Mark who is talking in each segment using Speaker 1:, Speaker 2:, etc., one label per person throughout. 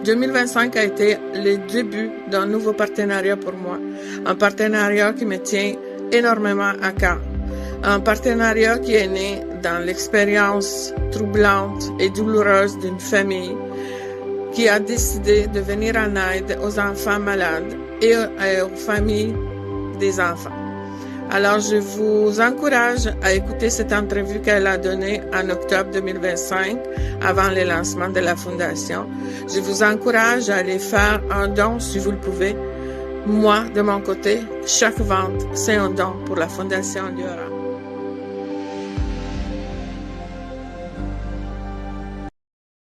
Speaker 1: 2025 a été le début d'un nouveau partenariat pour moi. Un partenariat qui me tient énormément à cœur. Un partenariat qui est né dans l'expérience troublante et douloureuse d'une famille qui a décidé de venir en aide aux enfants malades et aux familles des enfants. Alors, je vous encourage à écouter cette entrevue qu'elle a donnée en octobre 2025, avant le lancement de la Fondation. Je vous encourage à aller faire un don si vous le pouvez. Moi, de mon côté, chaque vente, c'est un don pour la Fondation Liora.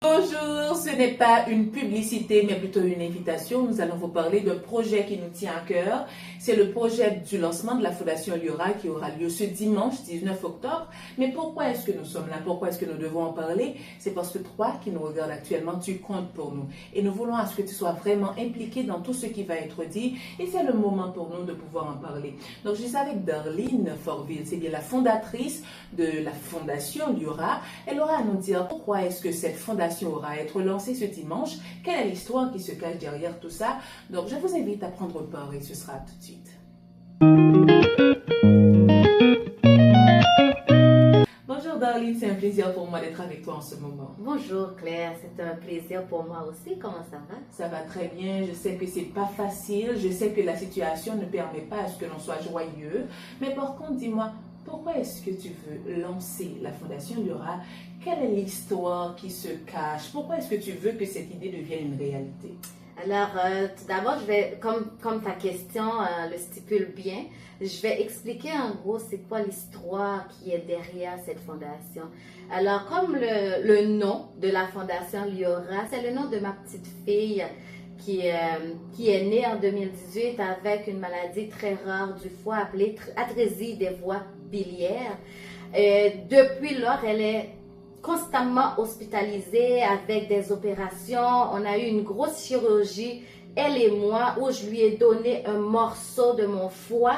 Speaker 2: Bonjour, ce n'est pas une publicité, mais plutôt une invitation. Nous allons vous parler d'un projet qui nous tient à cœur. C'est le projet du lancement de la Fondation Liora qui aura lieu ce dimanche 19 octobre. Mais pourquoi est-ce que nous sommes là? Pourquoi est-ce que nous devons en parler? C'est parce que toi qui nous regardes actuellement, tu comptes pour nous. Et nous voulons à ce que tu sois vraiment impliqué dans tout ce qui va être dit. Et c'est le moment pour nous de pouvoir en parler. Donc, je suis avec Darlene Forville. C'est bien la fondatrice de la Fondation Liora. Elle aura à nous dire pourquoi est-ce que cette fondation aura à être lancée ce dimanche. Quelle est l'histoire qui se cache derrière tout ça? Donc, je vous invite à prendre part et ce sera tout de suite. Bonjour Darlene, c'est un plaisir pour moi d'être avec toi en ce moment.
Speaker 3: Bonjour Claire, c'est un plaisir pour moi aussi. Comment ça va?
Speaker 2: Ça va très bien, je sais que c'est pas facile, je sais que la situation ne permet pas à ce que l'on soit joyeux, mais par contre, dis-moi, pourquoi est-ce que tu veux lancer la Fondation Liora? Quelle est l'histoire qui se cache? Pourquoi est-ce que tu veux que cette idée devienne une réalité?
Speaker 3: Alors, tout d'abord, je vais, comme ta question le stipule bien, je vais expliquer en gros c'est quoi l'histoire qui est derrière cette fondation. Alors, comme le nom de la Fondation Liora, c'est le nom de ma petite fille qui est née en 2018 avec une maladie très rare du foie appelée atrésie des voies biliaires. Et depuis lors, elle est constamment hospitalisée avec des opérations. On a eu une grosse chirurgie, elle et moi, où je lui ai donné un morceau de mon foie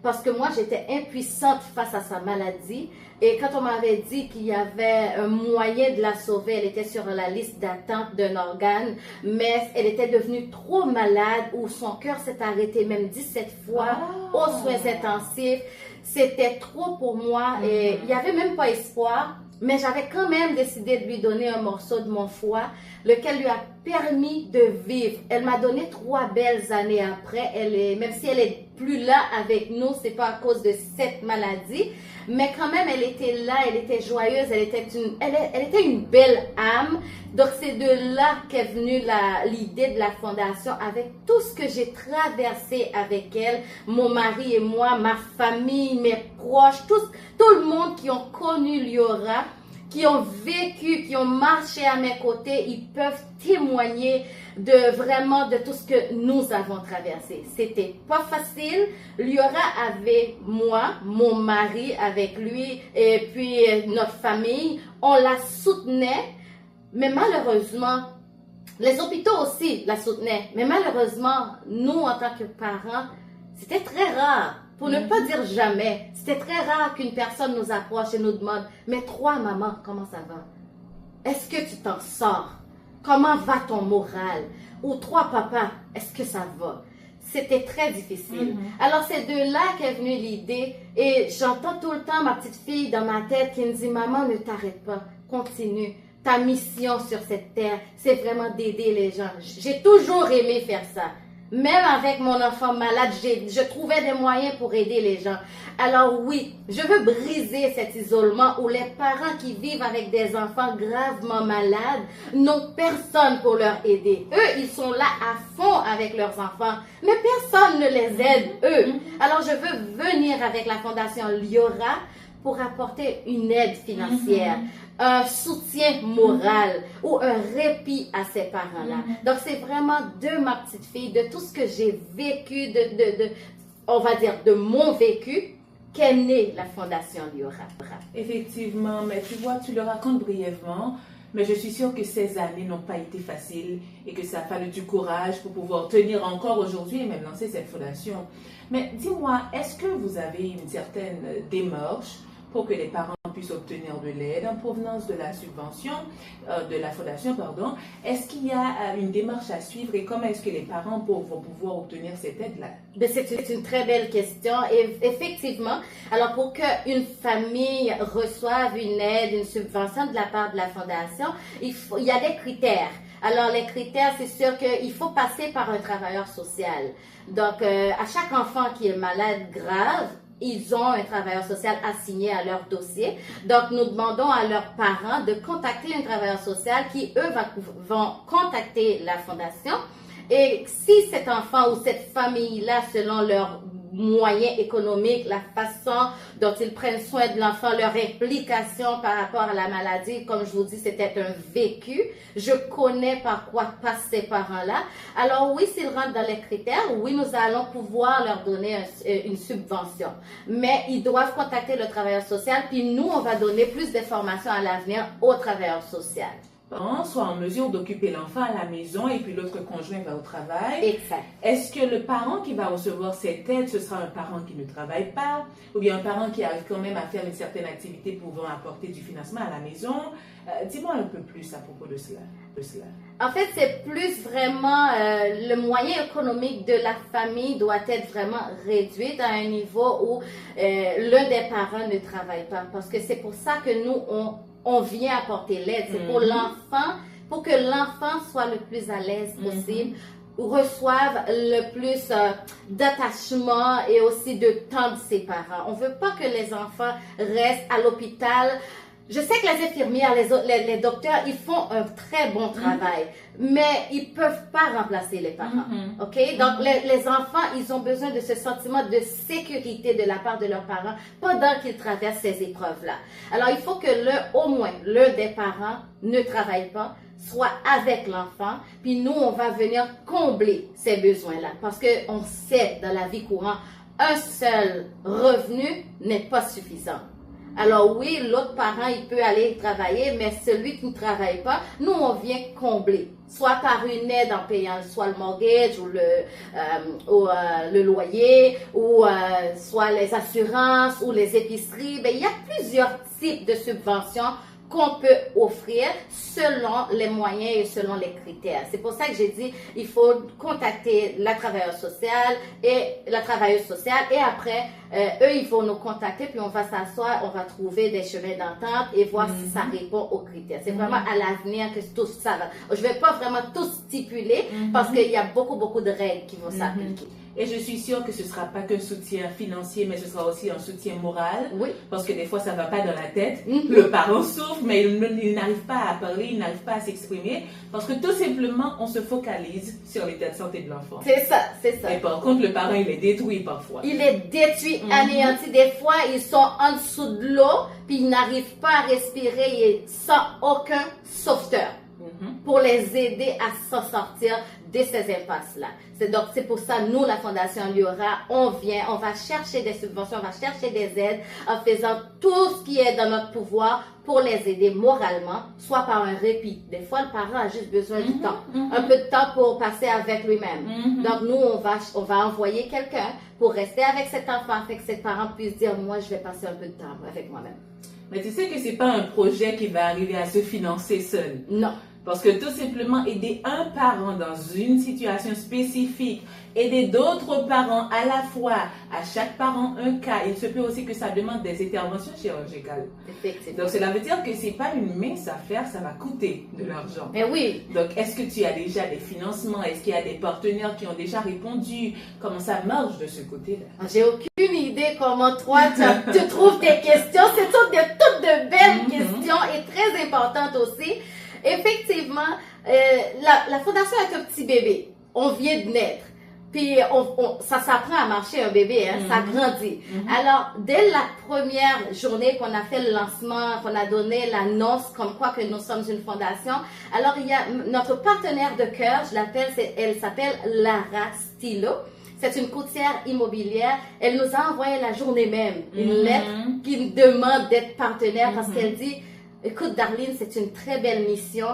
Speaker 3: parce que moi, j'étais impuissante face à sa maladie. Et quand on m'avait dit qu'il y avait un moyen de la sauver, elle était sur la liste d'attente d'un organe, mais elle était devenue trop malade où son cœur s'est arrêté même 17 fois aux soins intensifs. C'était trop pour moi et il n'y avait même pas espoir. Mais j'avais quand même décidé de lui donner un morceau de mon foie, lequel lui a permis de vivre. Elle m'a donné 3 belles années après. Même si elle est plus là avec nous, c'est pas à cause de cette maladie, mais quand même, elle était là, elle était joyeuse, elle était une belle âme. Donc, c'est de là qu'est venue l'idée de la fondation, avec tout ce que j'ai traversé avec elle, mon mari et moi, ma famille, mes proches, tout le monde qui ont connu Liora, qui ont vécu, qui ont marché à mes côtés, ils peuvent témoigner de tout ce que nous avons traversé. C'était pas facile. Liora avait moi, mon mari avec lui, et puis notre famille, on la soutenait, mais malheureusement, les hôpitaux aussi la soutenaient, mais malheureusement, nous en tant que parents, c'était très rare. Pour ne pas dire jamais, c'était très rare qu'une personne nous approche et nous demande « Mais toi, maman, comment ça va? Est-ce que tu t'en sors? Comment va ton moral? Ou toi, papa, est-ce que ça va? » C'était très difficile. Alors, c'est de là qu'est venue l'idée. Et j'entends tout le temps ma petite fille dans ma tête qui me dit « Maman, ne t'arrête pas, continue. Ta mission sur cette terre, c'est vraiment d'aider les gens. » J'ai toujours aimé faire ça. Même avec mon enfant malade, je trouvais des moyens pour aider les gens. Alors oui, je veux briser cet isolement où les parents qui vivent avec des enfants gravement malades n'ont personne pour leur aider. Eux, ils sont là à fond avec leurs enfants, mais personne ne les aide, eux. Alors je veux venir avec la Fondation Liora pour apporter une aide financière, un soutien moral ou un répit à ces parents-là. Donc, c'est vraiment de ma petite fille, de tout ce que j'ai vécu, on va dire, de mon vécu, qu'est née la Fondation Liora.
Speaker 2: Effectivement, mais tu vois, tu le racontes brièvement, mais je suis sûre que ces années n'ont pas été faciles et que ça a fallu du courage pour pouvoir tenir encore aujourd'hui et même lancer cette fondation. Mais dis-moi, est-ce que vous avez une certaine démarche pour que les parents puissent obtenir de l'aide en provenance de la subvention, de la fondation, pardon. Est-ce qu'il y a une démarche à suivre et comment est-ce que les parents vont pouvoir obtenir cette aide-là?
Speaker 3: C'est une très belle question. Et effectivement, alors pour qu'une famille reçoive une aide, une subvention de la part de la fondation, il y a des critères. Alors les critères, c'est sûr qu'il faut passer par un travailleur social. Donc à chaque enfant qui est malade grave, ils ont un travailleur social assigné à leur dossier. Donc, nous demandons à leurs parents de contacter un travailleur social qui, eux, vont contacter la fondation. Et si cet enfant ou cette famille-là, selon leurs moyens économiques, la façon dont ils prennent soin de l'enfant, leur implication par rapport à la maladie, comme je vous dis, c'était un vécu. Je connais par quoi passent ces parents-là. Alors oui, s'ils rentrent dans les critères, oui, nous allons pouvoir leur donner une subvention. Mais ils doivent contacter le travailleur social, puis nous, on va donner plus d'informations à l'avenir au travailleur social.
Speaker 2: Soit en mesure d'occuper l'enfant à la maison et puis l'autre conjoint va au travail.
Speaker 3: Exact.
Speaker 2: Est-ce que le parent qui va recevoir cette aide, ce sera un parent qui ne travaille pas ou bien un parent qui arrive quand même à faire une certaine activité pouvant apporter du financement à la maison? Dis-moi un peu plus à propos de cela.
Speaker 3: En fait, c'est plus vraiment le moyen économique de la famille doit être vraiment réduit à un niveau où l'un des parents ne travaille pas. Parce que c'est pour ça que nous, on vient apporter l'aide. C'est pour l'enfant, pour que l'enfant soit le plus à l'aise possible, reçoive le plus d'attachement et aussi de temps de ses parents. On ne veut pas que les enfants restent à l'hôpital. Je sais que les infirmières, les docteurs, ils font un très bon travail, mais ils ne peuvent pas remplacer les parents. OK? Donc, les enfants, ils ont besoin de ce sentiment de sécurité de la part de leurs parents pendant qu'ils traversent ces épreuves-là. Alors, il faut que au moins l'un des parents ne travaille pas, soit avec l'enfant, puis nous, on va venir combler ces besoins-là. Parce qu'on sait, dans la vie courante, un seul revenu n'est pas suffisant. Alors oui, l'autre parent, il peut aller travailler, mais celui qui ne travaille pas, nous, on vient combler. Soit par une aide en payant soit le mortgage ou le loyer, ou soit les assurances ou les épiceries. Ben, il y a plusieurs types de subventions qu'on peut offrir selon les moyens et selon les critères. C'est pour ça que j'ai dit, il faut contacter la travailleuse sociale et après, eux, ils vont nous contacter, puis on va s'asseoir, on va trouver des chemins d'entente et voir si ça répond aux critères. C'est vraiment à l'avenir que tout ça va. Je ne vais pas vraiment tout stipuler parce qu'il y a beaucoup de règles qui vont s'appliquer.
Speaker 2: Et je suis sûre que ce ne sera pas qu'un soutien financier, mais ce sera aussi un soutien moral. Oui. Parce que des fois, ça ne va pas dans la tête. Le parent souffre, mais il n'arrive pas à parler, il n'arrive pas à s'exprimer. Parce que tout simplement, on se focalise sur l'état de santé de l'enfant.
Speaker 3: C'est ça.
Speaker 2: Et par contre, le parent, il est détruit parfois.
Speaker 3: Il est détruit, anéanti. Des fois, ils sont en dessous de l'eau, puis ils n'arrivent pas à respirer sans aucun sauveteur pour les aider à s'en sortir de ces impasses-là. C'est pour ça, nous, la Fondation Liora, on va chercher des subventions, on va chercher des aides en faisant tout ce qui est dans notre pouvoir pour les aider moralement, soit par un répit. Des fois, le parent a juste besoin du temps, un peu de temps pour passer avec lui-même. Donc, nous, on va envoyer quelqu'un pour rester avec cet enfant, afin que cet parent puisse dire, moi, je vais passer un peu de temps avec moi-même.
Speaker 2: Mais tu sais que c'est pas un projet qui va arriver à se financer seul.
Speaker 3: Non.
Speaker 2: Parce que tout simplement aider un parent dans une situation spécifique, aider d'autres parents à la fois, à chaque parent un cas, il se peut aussi que ça demande des interventions chirurgicales.
Speaker 3: Effectivement.
Speaker 2: Donc cela veut dire que c'est pas une mince affaire, ça va coûter de l'argent.
Speaker 3: Mais oui.
Speaker 2: Donc est-ce que tu as déjà des financements? Est-ce qu'il y a des partenaires qui ont déjà répondu? Comment ça marche de ce côté-là?
Speaker 3: J'ai aucune idée comment toi tu trouves tes questions. C'est toutes de belles questions et très importantes aussi. Effectivement, la fondation est un petit bébé. On vient de naître. Puis, ça s'apprend à marcher un bébé, hein, ça grandit. Alors, dès la première journée qu'on a fait le lancement, qu'on a donné l'annonce comme quoi que nous sommes une fondation, alors il y a notre partenaire de cœur, elle s'appelle Lara Stilo. C'est une courtière immobilière. Elle nous a envoyé la journée même une lettre qui nous demande d'être partenaire parce qu'elle dit, Écoute, Darlene, c'est une très belle mission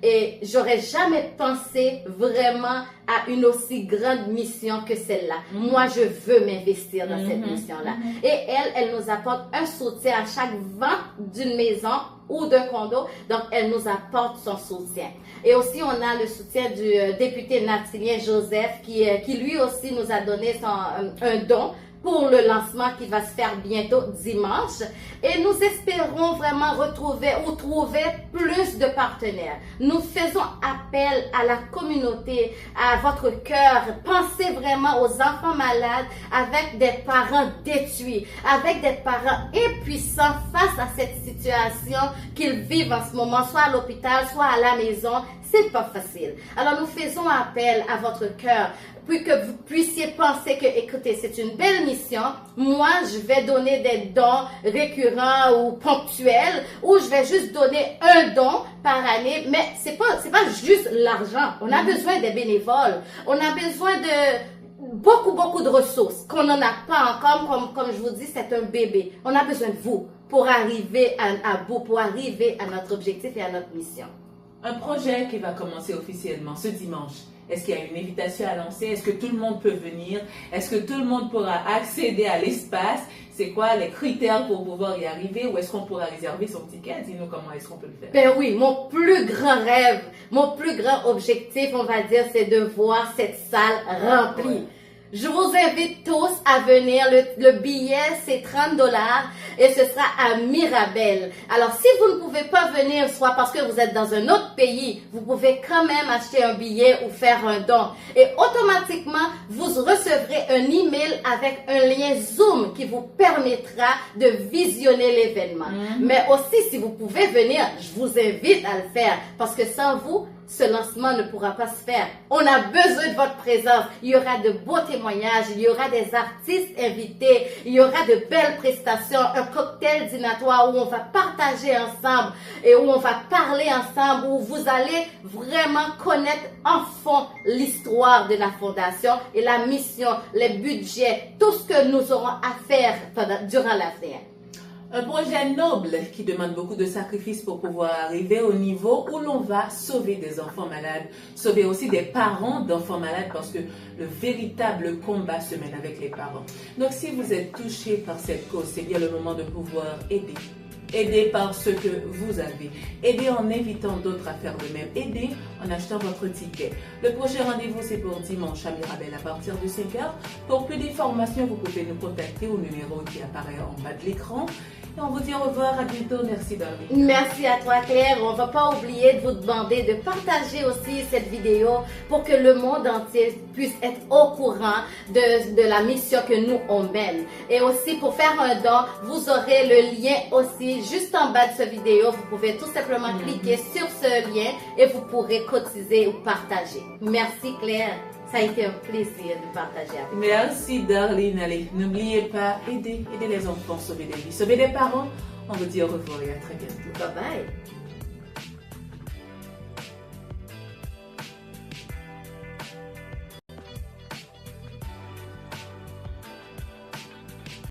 Speaker 3: et j'aurais jamais pensé vraiment à une aussi grande mission que celle-là. Moi, je veux m'investir dans cette mission-là. Et elle nous apporte un soutien à chaque vente d'une maison ou d'un condo. Donc, elle nous apporte son soutien. Et aussi, on a le soutien du député Nathilien Joseph qui lui aussi nous a donné un don pour le lancement qui va se faire bientôt dimanche. Et nous espérons vraiment trouver plus de partenaires. Nous faisons appel à la communauté, à votre cœur. Pensez vraiment aux enfants malades avec des parents détruits, avec des parents impuissants face à cette situation qu'ils vivent en ce moment, soit à l'hôpital, soit à la maison. C'est pas facile. Alors nous faisons appel à votre cœur, puis que vous puissiez penser que, écoutez, c'est une belle mission. Moi, je vais donner des dons récurrents ou ponctuels, ou je vais juste donner un don par année. Mais c'est pas juste l'argent. On a besoin des bénévoles. On a besoin de beaucoup de ressources qu'on n'en a pas encore. Comme je vous dis, c'est un bébé. On a besoin de vous pour arriver à bout, pour arriver à notre objectif et à notre mission.
Speaker 2: Un projet qui va commencer officiellement ce dimanche. Est-ce qu'il y a une invitation à lancer? Est-ce que tout le monde peut venir? Est-ce que tout le monde pourra accéder à l'espace? C'est quoi les critères pour pouvoir y arriver? Ou est-ce qu'on pourra réserver son ticket? Dis-nous comment est-ce qu'on peut le faire.
Speaker 3: Ben oui, mon plus grand rêve, mon plus grand objectif, on va dire, c'est de voir cette salle remplie. Ouais. Je vous invite tous à venir. Le billet, c'est 30 $ et ce sera à Mirabel. Alors, si vous ne pouvez pas venir, soit parce que vous êtes dans un autre pays, vous pouvez quand même acheter un billet ou faire un don. Et automatiquement, vous recevrez un email avec un lien Zoom qui vous permettra de visionner l'événement. Mais aussi, si vous pouvez venir, je vous invite à le faire parce que sans vous, ce lancement ne pourra pas se faire. On a besoin de votre présence. Il y aura de beaux témoignages, il y aura des artistes invités, il y aura de belles prestations, un cocktail dînatoire où on va partager ensemble et où on va parler ensemble, où vous allez vraiment connaître en fond l'histoire de la fondation et la mission, les budgets, tout ce que nous aurons à faire durant l'avenir.
Speaker 2: Un projet noble qui demande beaucoup de sacrifices pour pouvoir arriver au niveau où l'on va sauver des enfants malades, sauver aussi des parents d'enfants malades parce que le véritable combat se mène avec les parents. Donc si vous êtes touché par cette cause, c'est bien le moment de pouvoir aider. Aider par ce que vous avez. Aider en invitant d'autres à faire de même. Aider en achetant votre ticket. Le prochain rendez-vous, c'est pour dimanche à Mirabel à partir de 5h. Pour plus d'informations, vous pouvez nous contacter au numéro qui apparaît en bas de l'écran. Et on vous dit au revoir, à bientôt. Merci Darlene.
Speaker 3: Merci à toi Claire. On ne va pas oublier de vous demander de partager aussi cette vidéo pour que le monde entier puisse être au courant de la mission que nous on mène. Et aussi pour faire un don, vous aurez le lien aussi juste en bas de cette vidéo. Vous pouvez tout simplement cliquer sur ce lien et vous pourrez cotiser ou partager. Merci Claire. Ça a été un plaisir de partager avec vous.
Speaker 2: Merci Darlene. Allez, n'oubliez pas, aider les enfants, sauver des vies, sauver des parents. On vous dit au revoir et à très bientôt.
Speaker 3: Bye bye.